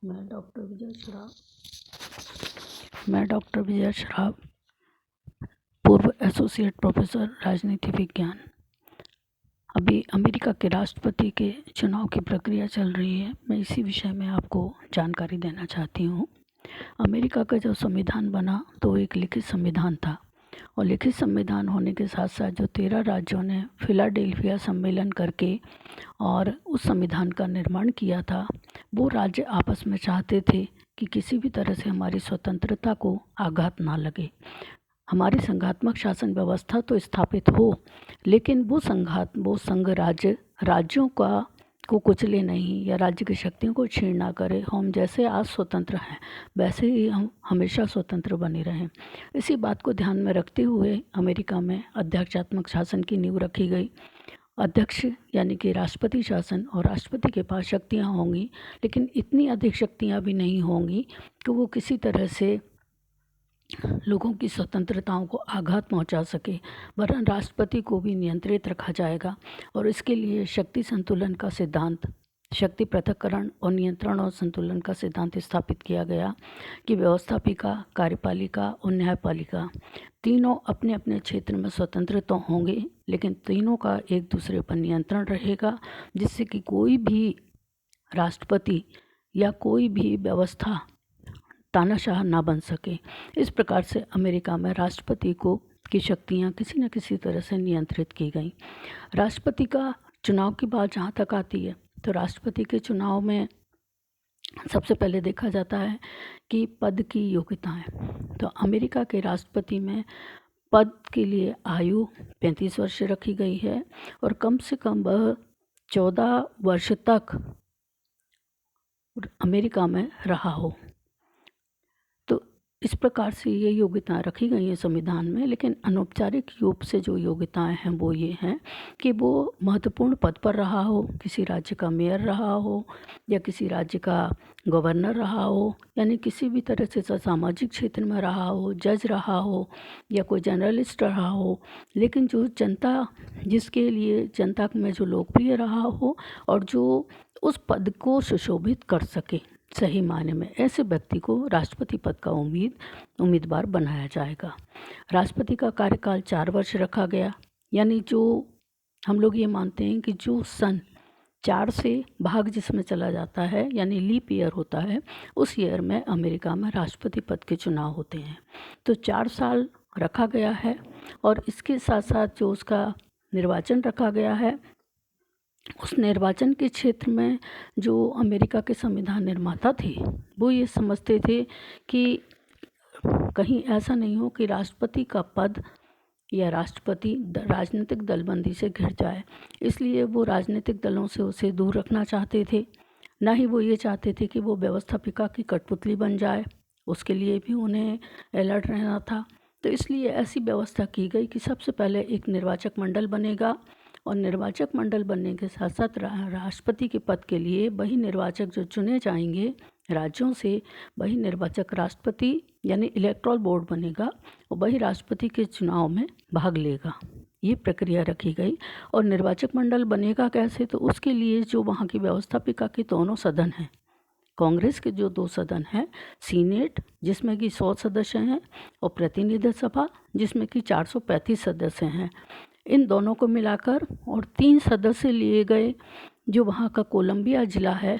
मैं डॉक्टर विजय श्राव, पूर्व associate professor राजनीति विज्ञान। अभी अमेरिका के राष्ट्रपति के चुनाव की प्रक्रिया चल रही है। मैं इसी विषय में आपको जानकारी देना चाहती हूँ। अमेरिका का जो संविधान बना तो एक लिखित संविधान था, और लिखित संविधान होने के साथ साथ जो 13 राज्यों ने फिलाडेल्फिया सम्मेलन करके और उस संविधान का निर्माण किया था, वो राज्य आपस में चाहते थे कि किसी भी तरह से हमारी स्वतंत्रता को आघात ना लगे। हमारी संघात्मक शासन व्यवस्था तो स्थापित हो, लेकिन वो संघ राज्यों को कुचले नहीं या राज्य की शक्तियों को छीन ना करे। हम जैसे आज स्वतंत्र हैं वैसे ही हम हमेशा स्वतंत्र बने रहें। इसी बात को ध्यान में रखते हुए अमेरिका में अध्यक्षात्मक शासन की नींव रखी गई। अध्यक्ष यानी कि राष्ट्रपति शासन, और राष्ट्रपति के पास शक्तियाँ होंगी, लेकिन इतनी अधिक शक्तियाँ भी नहीं होंगी कि वो किसी तरह से लोगों की स्वतंत्रताओं को आघात पहुंचा सके, वरन राष्ट्रपति को भी नियंत्रित रखा जाएगा। और इसके लिए शक्ति संतुलन का सिद्धांत, शक्ति पृथक्करण और नियंत्रण और संतुलन का सिद्धांत स्थापित किया गया कि व्यवस्थापिका, कार्यपालिका और न्यायपालिका तीनों अपने अपने क्षेत्र में स्वतंत्र तो होंगे, लेकिन तीनों का एक दूसरे पर नियंत्रण रहेगा, जिससे कि कोई भी राष्ट्रपति या कोई भी व्यवस्था तानाशाह ना बन सके। इस प्रकार से अमेरिका में राष्ट्रपति की शक्तियाँ किसी न किसी तरह से नियंत्रित की गई। राष्ट्रपति का चुनाव की बात जहाँ तक आती है, तो राष्ट्रपति के चुनाव में सबसे पहले देखा जाता है कि पद की योग्यताएं। तो अमेरिका के राष्ट्रपति में पद के लिए आयु 35 वर्ष रखी गई है, और कम से कम वह 14 वर्ष तक अमेरिका में रहा हो। इस प्रकार से ये योग्यताएं रखी गई हैं संविधान में। लेकिन अनौपचारिक रूप से जो योग्यताएं हैं वो ये हैं कि वो महत्वपूर्ण पद पर रहा हो, किसी राज्य का मेयर रहा हो या किसी राज्य का गवर्नर रहा हो, यानी किसी भी तरह से सामाजिक क्षेत्र में रहा हो, जज रहा हो या कोई जर्नलिस्ट रहा हो, लेकिन जो जिसके लिए जनता में जो लोकप्रिय रहा हो और जो उस पद को सुशोभित कर सके सही मायने में, ऐसे व्यक्ति को राष्ट्रपति पद का उम्मीदवार बनाया जाएगा। राष्ट्रपति का कार्यकाल 4 वर्ष रखा गया, यानी जो हम लोग ये मानते हैं कि जो सन 4 से भाग जिसमें चला जाता है, यानी लीप ईयर होता है, उस ईयर में अमेरिका में राष्ट्रपति पद के चुनाव होते हैं। तो 4 साल रखा गया है, और इसके साथ साथ जो उसका निर्वाचन रखा गया है, उस निर्वाचन के क्षेत्र में जो अमेरिका के संविधान निर्माता थे वो ये समझते थे कि कहीं ऐसा नहीं हो कि राष्ट्रपति का पद या राष्ट्रपति राजनीतिक दलबंदी से घिर जाए। इसलिए वो राजनीतिक दलों से उसे दूर रखना चाहते थे। ना ही वो ये चाहते थे कि वो व्यवस्थापिका की कठपुतली बन जाए, उसके लिए भी उन्हें अलर्ट रहना था। तो इसलिए ऐसी व्यवस्था की गई कि सबसे पहले एक निर्वाचक मंडल बनेगा, और निर्वाचक मंडल बनने के साथ साथ राष्ट्रपति के पद के लिए वही निर्वाचक जो चुने जाएंगे राज्यों से, वही निर्वाचक राष्ट्रपति यानी इलेक्टोरल बोर्ड बनेगा, और वही राष्ट्रपति के चुनाव में भाग लेगा। ये प्रक्रिया रखी गई। और निर्वाचक मंडल बनेगा कैसे, तो उसके लिए जो वहाँ की व्यवस्थापिका के दोनों सदन हैं, कांग्रेस के जो 2 सदन हैं, सीनेट जिसमें कि 100 सदस्य हैं और प्रतिनिधि सभा जिसमें कि 435 सदस्य हैं, इन दोनों को मिलाकर और 3 सदस्य लिए गए। जो वहाँ का कोलंबिया ज़िला है,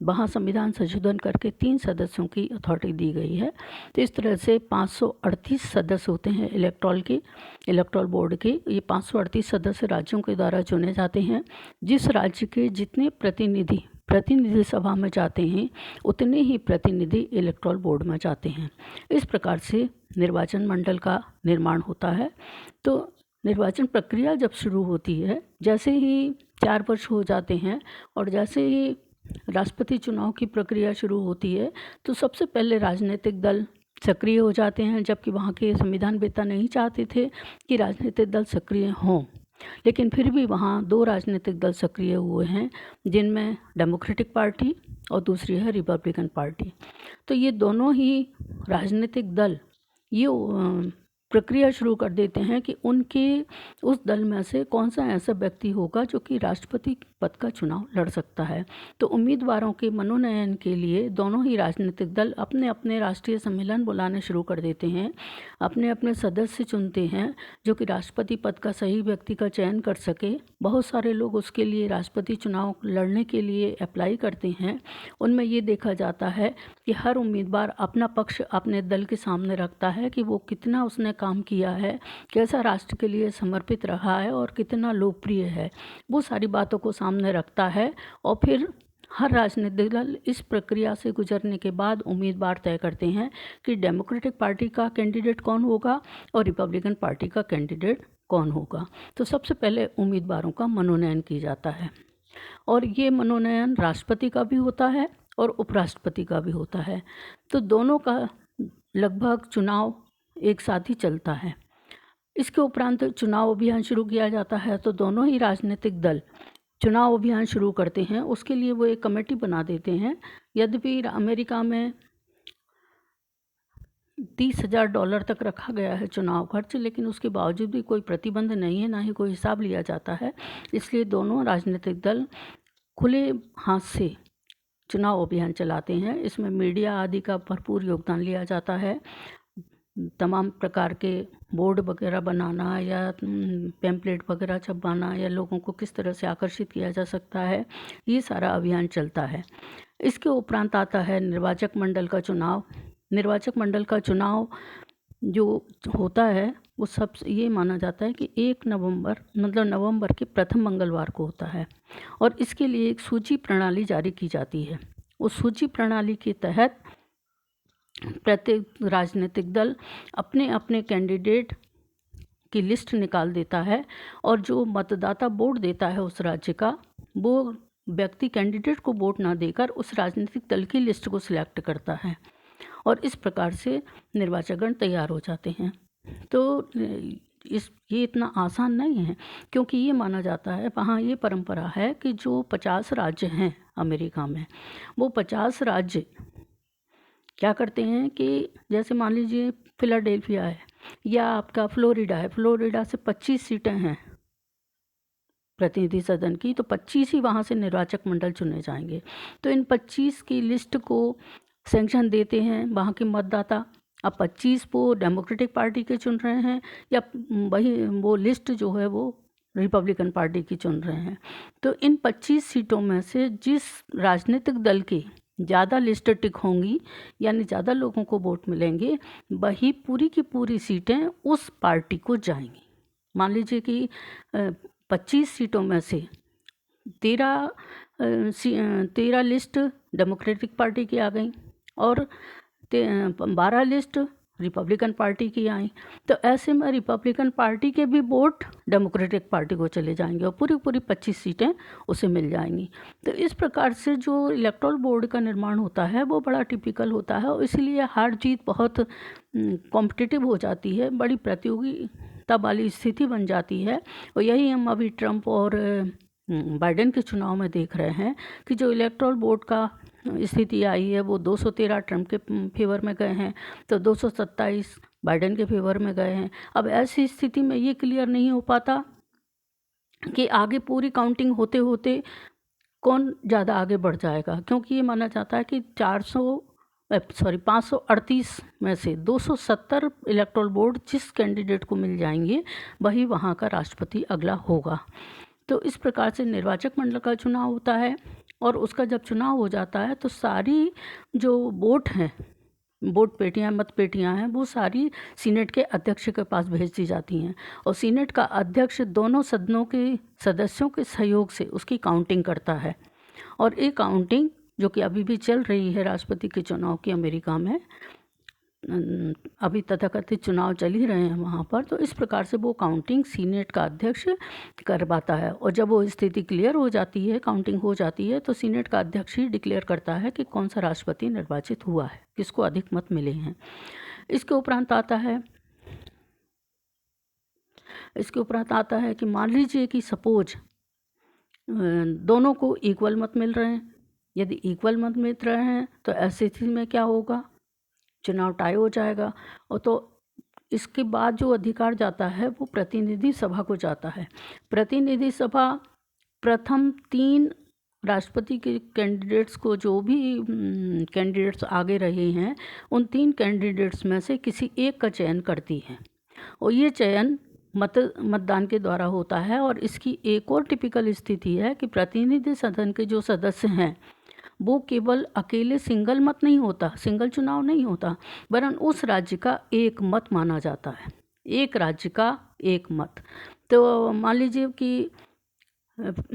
वहाँ संविधान संशोधन करके 3 सदस्यों की अथॉरिटी दी गई है। तो इस तरह से 538 सदस्य होते हैं इलेक्टोरल बोर्ड के। ये 538 सदस्य राज्यों के द्वारा चुने जाते हैं। जिस राज्य के जितने प्रतिनिधि सभा में जाते हैं, उतने ही प्रतिनिधि इलेक्टोरल बोर्ड में जाते हैं। इस प्रकार से निर्वाचन मंडल का निर्माण होता है। तो निर्वाचन प्रक्रिया जब शुरू होती है, जैसे ही 4 वर्ष हो जाते हैं और जैसे ही राष्ट्रपति चुनाव की प्रक्रिया शुरू होती है, तो सबसे पहले राजनीतिक दल सक्रिय हो जाते हैं, जबकि वहाँ के संविधान वेत्ता नहीं चाहते थे कि राजनीतिक दल सक्रिय हों। लेकिन फिर भी वहाँ 2 राजनीतिक दल सक्रिय हुए हैं, जिनमें डेमोक्रेटिक पार्टी और दूसरी है रिपब्लिकन पार्टी। तो ये दोनों ही राजनीतिक दल ये प्रक्रिया शुरू कर देते हैं कि उनके उस दल में से कौन सा ऐसा व्यक्ति होगा जो कि राष्ट्रपति पद का चुनाव लड़ सकता है। तो उम्मीदवारों के मनोनयन के लिए दोनों ही राजनीतिक दल अपने अपने राष्ट्रीय सम्मेलन बुलाने शुरू कर देते हैं, अपने अपने सदस्य चुनते हैं जो कि राष्ट्रपति पद का सही व्यक्ति का चयन कर सके। बहुत सारे लोग उसके लिए राष्ट्रपति चुनाव लड़ने के लिए अप्लाई करते हैं। उनमें ये देखा जाता है कि हर उम्मीदवार अपना पक्ष अपने दल के सामने रखता है कि वो कितना उसने काम किया है, कैसा राष्ट्र के लिए समर्पित रहा है और कितना लोकप्रिय है, वो सारी बातों को सामने रखता है। और फिर हर राजनीतिक दल इस प्रक्रिया से गुजरने के बाद उम्मीदवार तय करते हैं कि डेमोक्रेटिक पार्टी का कैंडिडेट कौन होगा और रिपब्लिकन पार्टी का कैंडिडेट कौन होगा। तो सबसे पहले उम्मीदवारों का मनोनयन किया जाता है और ये मनोनयन राष्ट्रपति का भी होता है और उपराष्ट्रपति का भी होता है। तो दोनों का लगभग चुनाव एक साथ ही चलता है। इसके उपरांत चुनाव अभियान शुरू किया जाता है। तो दोनों ही राजनीतिक दल चुनाव अभियान शुरू करते हैं, उसके लिए वो एक कमेटी बना देते हैं। यद्यपि अमेरिका में $30,000 तक रखा गया है चुनाव खर्च, लेकिन उसके बावजूद भी कोई प्रतिबंध नहीं है, ना ही कोई हिसाब लिया जाता है। इसलिए दोनों राजनीतिक दल खुले हाथ से चुनाव अभियान चलाते हैं। इसमें मीडिया आदि का भरपूर योगदान लिया जाता है। तमाम प्रकार के बोर्ड वगैरह बनाना या पैम्पलेट वगैरह छपवाना या लोगों को किस तरह से आकर्षित किया जा सकता है, ये सारा अभियान चलता है। इसके उपरांत आता है निर्वाचक मंडल का चुनाव। निर्वाचक मंडल का चुनाव जो होता है वो सब ये माना जाता है कि 1 नवंबर मतलब नवंबर के प्रथम मंगलवार को होता है और इसके लिए एक सूची प्रणाली जारी की जाती है। उस सूची प्रणाली के तहत प्रत्येक राजनीतिक दल अपने अपने कैंडिडेट की लिस्ट निकाल देता है और जो मतदाता वोट देता है उस राज्य का, वो व्यक्ति कैंडिडेट को वोट ना देकर उस राजनीतिक दल की लिस्ट को सिलेक्ट करता है और इस प्रकार से निर्वाचकगण तैयार हो जाते हैं। तो ये इतना आसान नहीं है, क्योंकि ये माना जाता है, वहाँ ये परंपरा है कि जो 50 राज्य हैं अमेरिका में, वो 50 राज्य क्या करते हैं कि जैसे मान लीजिए फिलाडेल्फिया है या आपका फ्लोरिडा है, फ्लोरिडा से 25 सीटें हैं प्रतिनिधि सदन की, तो 25 ही वहाँ से निर्वाचक मंडल चुने जाएंगे। तो इन 25 की लिस्ट को सैंक्शन देते हैं वहाँ के मतदाता। अब 25 वो डेमोक्रेटिक पार्टी के चुन रहे हैं या वही वो लिस्ट जो है वो रिपब्लिकन पार्टी की चुन रहे हैं। तो इन 25 सीटों में से जिस राजनीतिक दल की ज़्यादा लिस्ट टिक होंगी, यानी ज़्यादा लोगों को वोट मिलेंगे, वही पूरी की पूरी सीटें उस पार्टी को जाएंगी। मान लीजिए कि 25 सीटों में से 13 लिस्ट डेमोक्रेटिक पार्टी की आ गई और 12 लिस्ट रिपब्लिकन पार्टी की आई। तो ऐसे में रिपब्लिकन पार्टी के भी वोट डेमोक्रेटिक पार्टी को चले जाएंगे और पूरी पूरी 25 सीटें उसे मिल जाएंगी। तो इस प्रकार से जो इलेक्टोरल बोर्ड का निर्माण होता है वो बड़ा टिपिकल होता है और इसलिए हार जीत बहुत कॉम्पिटिटिव हो जाती है, बड़ी प्रतियोगिता वाली स्थिति बन जाती है। और यही हम अभी ट्रंप और बाइडेन के चुनाव में देख रहे हैं कि जो इलेक्टोरल बोर्ड का स्थिति आई है वो 213 ट्रंप के फेवर में गए हैं, तो 227 बाइडेन के फेवर में गए हैं। अब ऐसी स्थिति में ये क्लियर नहीं हो पाता कि आगे पूरी काउंटिंग होते होते कौन ज़्यादा आगे बढ़ जाएगा, क्योंकि ये माना जाता है कि 538 में से 270 इलेक्टोरल बोर्ड जिस कैंडिडेट को मिल जाएंगे वही वहाँ का राष्ट्रपति अगला होगा। तो इस प्रकार से निर्वाचक मंडल का चुनाव होता है और उसका जब चुनाव हो जाता है तो सारी जो वोट हैं, वोट पेटियाँ मत पेटियाँ हैं, वो सारी सीनेट के अध्यक्ष के पास भेज दी जाती हैं और सीनेट का अध्यक्ष दोनों सदनों के सदस्यों के सहयोग से उसकी काउंटिंग करता है। और ये काउंटिंग जो कि अभी भी चल रही है राष्ट्रपति के चुनाव की अमेरिका में, अभी तथाकथित चुनाव चल ही रहे हैं वहाँ पर, तो इस प्रकार से वो काउंटिंग सीनेट का अध्यक्ष करवाता है। और जब वो स्थिति क्लियर हो जाती है, काउंटिंग हो जाती है, तो सीनेट का अध्यक्ष ही डिक्लेयर करता है कि कौन सा राष्ट्रपति निर्वाचित हुआ है, किसको अधिक मत मिले हैं। इसके उपरांत आता है कि मान लीजिए कि सपोज दोनों को इक्वल मत मिल रहे हैं। यदि इक्वल मत मिल रहे हैं तो ऐसी स्थिति में क्या होगा, चुनाव टाई हो जाएगा। और तो इसके बाद जो अधिकार जाता है वो प्रतिनिधि सभा को जाता है। प्रतिनिधि सभा प्रथम 3 राष्ट्रपति के कैंडिडेट्स को, जो भी कैंडिडेट्स आगे रहे हैं, उन 3 कैंडिडेट्स में से किसी एक का चयन करती है और ये चयन मतदान के द्वारा होता है। और इसकी एक और टिपिकल स्थिति है कि प्रतिनिधि सदन के जो सदस्य हैं वो केवल अकेले सिंगल मत नहीं होता, सिंगल चुनाव नहीं होता, वरन उस राज्य का एक मत माना जाता है, एक राज्य का एक मत। तो मान लीजिए कि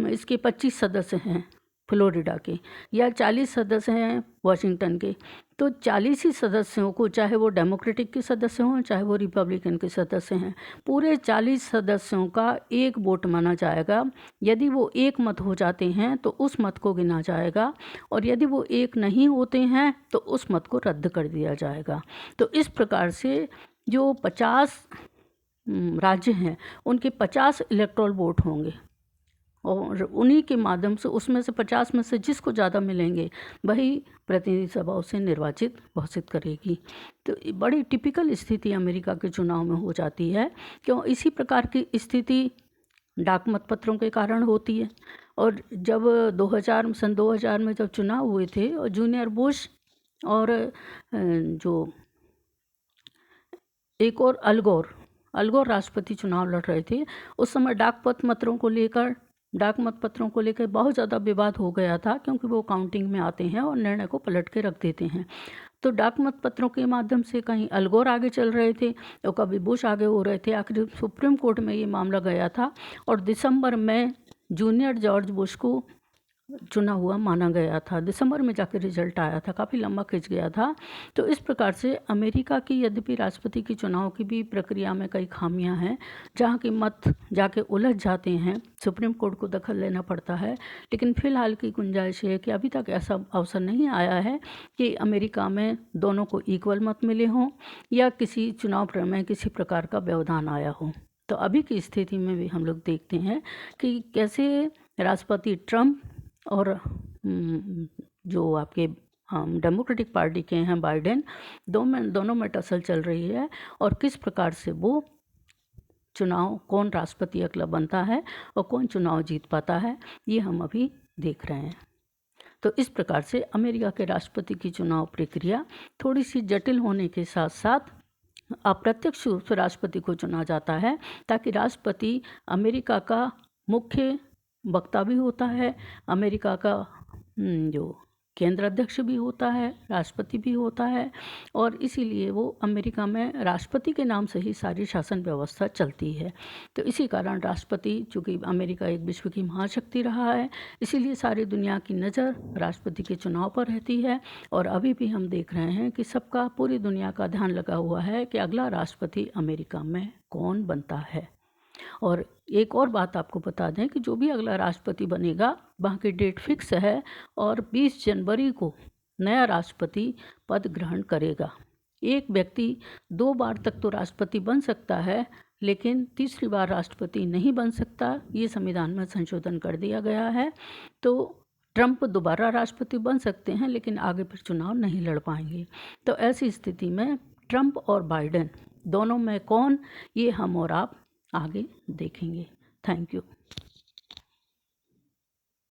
इसके 25 सदस्य हैं फ्लोरिडा के, या 40 सदस्य हैं वाशिंगटन के, तो 40 ही सदस्यों को, चाहे वो डेमोक्रेटिक के सदस्य हों चाहे वो रिपब्लिकन के सदस्य हैं, पूरे 40 सदस्यों का एक वोट माना जाएगा। यदि वो एक मत हो जाते हैं तो उस मत को गिना जाएगा, और यदि वो एक नहीं होते हैं तो उस मत को रद्द कर दिया जाएगा। तो इस प्रकार से जो 50 राज्य हैं उनके 50 इलेक्टोरल वोट होंगे, और उन्हीं के माध्यम से, उसमें से 50 में से जिसको ज़्यादा मिलेंगे वही प्रतिनिधि सभा उसे निर्वाचित घोषित करेगी। तो बड़ी टिपिकल स्थिति अमेरिका के चुनाव में हो जाती है। क्यों? इसी प्रकार की स्थिति डाक मतपत्रों के कारण होती है। और जब सन 2000 में जब चुनाव हुए थे और जूनियर बुश और जो एक और अल गोर राष्ट्रपति चुनाव लड़ रहे थे, उस समय डाक मतपत्रों को लेकर बहुत ज़्यादा विवाद हो गया था, क्योंकि वो काउंटिंग में आते हैं और निर्णय को पलट के रख देते हैं। तो डाक मतपत्रों के माध्यम से कहीं अल गोर आगे चल रहे थे तो कभी बुश आगे हो रहे थे। आखिर सुप्रीम कोर्ट में ये मामला गया था और दिसंबर में जूनियर जॉर्ज बुश को चुना हुआ माना गया था। दिसंबर में जाकर रिजल्ट आया था, काफ़ी लंबा खिंच गया था। तो इस प्रकार से अमेरिका की, यद्यपि राष्ट्रपति की चुनाव की भी प्रक्रिया में कई खामियां हैं, जहां के मत जाके उलझ जाते हैं, सुप्रीम कोर्ट को दखल लेना पड़ता है। लेकिन फ़िलहाल की गुंजाइश है कि अभी तक ऐसा अवसर नहीं आया है कि अमेरिका में दोनों को इक्वल मत मिले हों या किसी चुनाव में किसी प्रकार का व्यवधान आया हो। तो अभी की स्थिति में भी हम लोग देखते हैं कि कैसे राष्ट्रपति ट्रंप और जो आपके डेमोक्रेटिक पार्टी के हैं बाइडेन, दोनों में टसल चल रही है, और किस प्रकार से वो चुनाव, कौन राष्ट्रपति अगला बनता है और कौन चुनाव जीत पाता है, ये हम अभी देख रहे हैं। तो इस प्रकार से अमेरिका के राष्ट्रपति की चुनाव प्रक्रिया थोड़ी सी जटिल होने के साथ साथ अप्रत्यक्ष रूप से राष्ट्रपति को चुना जाता है, ताकि राष्ट्रपति अमेरिका का मुख्य वक्ता भी होता है, अमेरिका का जो केंद्र अध्यक्ष भी होता है, राष्ट्रपति भी होता है, और इसीलिए वो अमेरिका में राष्ट्रपति के नाम से ही सारी शासन व्यवस्था चलती है। तो इसी कारण राष्ट्रपति, चूँकि अमेरिका एक विश्व की महाशक्ति रहा है, इसीलिए सारी दुनिया की नज़र राष्ट्रपति के चुनाव पर रहती है। और अभी भी हम देख रहे हैं कि सबका, पूरी दुनिया का ध्यान लगा हुआ है कि अगला राष्ट्रपति अमेरिका में कौन बनता है। और एक और बात आपको बता दें कि जो भी अगला राष्ट्रपति बनेगा, वहाँ की डेट फिक्स है और 20 जनवरी को नया राष्ट्रपति पद ग्रहण करेगा। एक व्यक्ति 2 बार तक तो राष्ट्रपति बन सकता है, लेकिन तीसरी बार राष्ट्रपति नहीं बन सकता। ये संविधान में संशोधन कर दिया गया है। तो ट्रंप दोबारा राष्ट्रपति बन सकते हैं, लेकिन आगे फिर चुनाव नहीं लड़ पाएंगे। तो ऐसी स्थिति में ट्रंप और बाइडेन दोनों में कौन, ये हम और आप आगे देखेंगे। Thank you.